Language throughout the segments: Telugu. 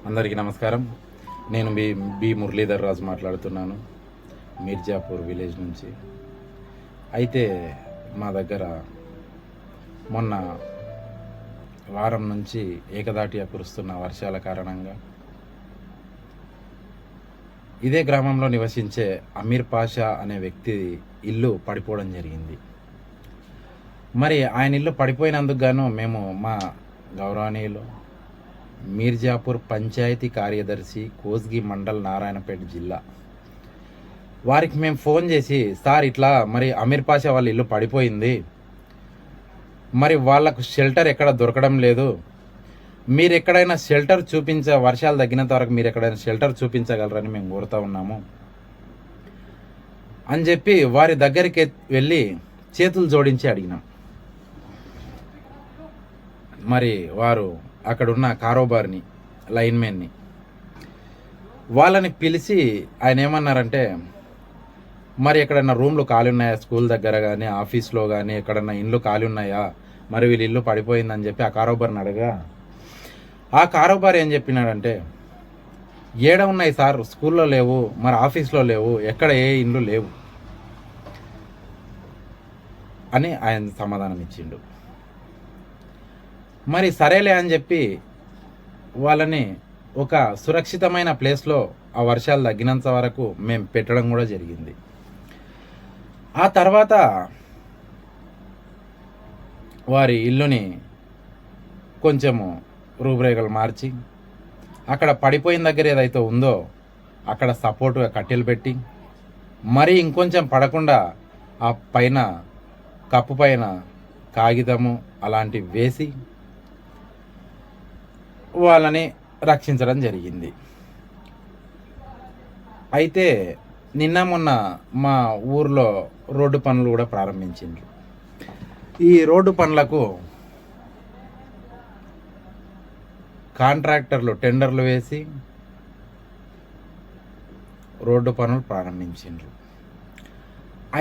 అందరికీ నమస్కారం. నేను బి మురళీధర్ రాజు మాట్లాడుతున్నాను, మీర్జాపూర్ విలేజ్ నుంచి. అయితే మా దగ్గర మొన్న వారం నుంచి ఏకదాటిగా కురుస్తున్న వర్షాల కారణంగా ఇదే గ్రామంలో నివసించే అమీర్ పాషా అనే వ్యక్తి ఇల్లు పడిపోవడం జరిగింది. మరి ఆయన ఇల్లు పడిపోయినందుకు గాను మేము మా గౌరవనీయులు మీర్జాపూర్ పంచాయతీ కార్యదర్శి, కోస్గి మండల్, నారాయణపేట జిల్లా వారికి మేము ఫోన్ చేసి, సార్ ఇట్లా మరి అమీర్ పాషా వాళ్ళ ఇల్లు పడిపోయింది, మరి వాళ్ళకు షెల్టర్ ఎక్కడ దొరకడం లేదు, మీరు ఎక్కడైనా షెల్టర్ వర్షాలు తగ్గినంత వరకు మీరు ఎక్కడైనా షెల్టర్ చూపించగలరని మేము కోరుతూ ఉన్నాము అని చెప్పి వారి దగ్గరికి వెళ్ళి చేతులు జోడించి అడిగినాం. మరి వారు అక్కడున్న కారోబార్ని, లైన్మెన్ని వాళ్ళని పిలిచి ఆయన ఏమన్నారంటే, మరి ఎక్కడన్నా రూమ్లు ఖాళీ ఉన్నాయా, స్కూల్ దగ్గర కానీ ఆఫీస్లో కానీ ఎక్కడన్నా ఇండ్లు ఖాళీ ఉన్నాయా, మరి వీళ్ళ ఇల్లు పడిపోయిందని చెప్పి ఆ కారోబార్ని అడగా, ఆ కారోబార్ ఏం చెప్పినాడంటే, ఏడ ఉన్నాయి సార్, స్కూల్లో లేవు, మరి ఆఫీస్లో లేవు, ఎక్కడ ఏ ఇండ్లు లేవు అని ఆయన సమాధానం ఇచ్చిండు. మరి సరేలే అని చెప్పి వాళ్ళని ఒక సురక్షితమైన ప్లేస్లో ఆ వర్షాలు తగ్గినంత వరకు మేము పెట్టడం కూడా జరిగింది. ఆ తర్వాత వారి ఇల్లుని కొంచెము రూపురేఖలు మార్చి అక్కడ పడిపోయిన దగ్గర ఏదైతే ఉందో అక్కడ సపోర్టుగా కట్టెలు పెట్టి, మరి ఇంకొంచెం పడకుండా ఆ పైన కప్పు పైన కాగితము అలాంటివి వేసి వాళ్ళని రక్షించడం జరిగింది. అయితే నిన్న మొన్న మా ఊర్లో రోడ్డు పనులు కూడా ప్రారంభించింది. ఈ రోడ్డు పనులకు కాంట్రాక్టర్లు టెండర్లు వేసి రోడ్డు పనులు ప్రారంభించిండ్రు.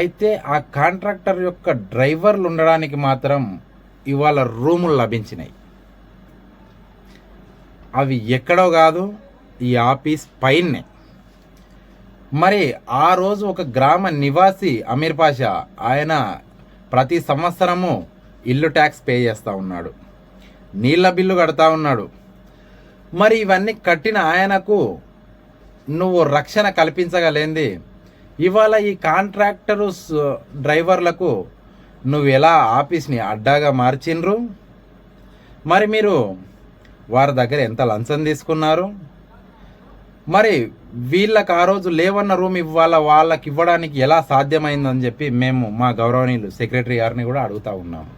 అయితే ఆ కాంట్రాక్టర్ యొక్క డ్రైవర్లు ఉండడానికి మాత్రం ఇవాళ రూములు లభించినాయి. అవి ఎక్కడో కాదు, ఈ ఆఫీస్ పైనే. మరి ఆ రోజు ఒక గ్రామ నివాసి అమీర్ పాషా, ఆయన ప్రతి సంవత్సరము ఇల్లు ట్యాక్స్ పే చేస్తూ ఉన్నాడు, నీళ్ళ బిల్లు కడతా ఉన్నాడు. మరి ఇవన్నీ కట్టిన ఆయనకు నువ్వు రక్షణ కల్పించగలేంది, ఇవాళ ఈ కాంట్రాక్టరు డ్రైవర్లకు నువ్వు ఎలా ఆఫీస్ని అడ్డాగా మార్చిండ్రు, మరి మీరు వారి దగ్గర ఎంత లంచం తీసుకున్నారు, మరి వీళ్ళకి ఆ రోజు లేవన్న రూమ్ వాళ్ళకి ఇవ్వడానికి ఎలా సాధ్యమైందని చెప్పి మేము మా గౌరవనీయులు సెక్రటరీ గారిని కూడా అడుగుతూ ఉన్నాము.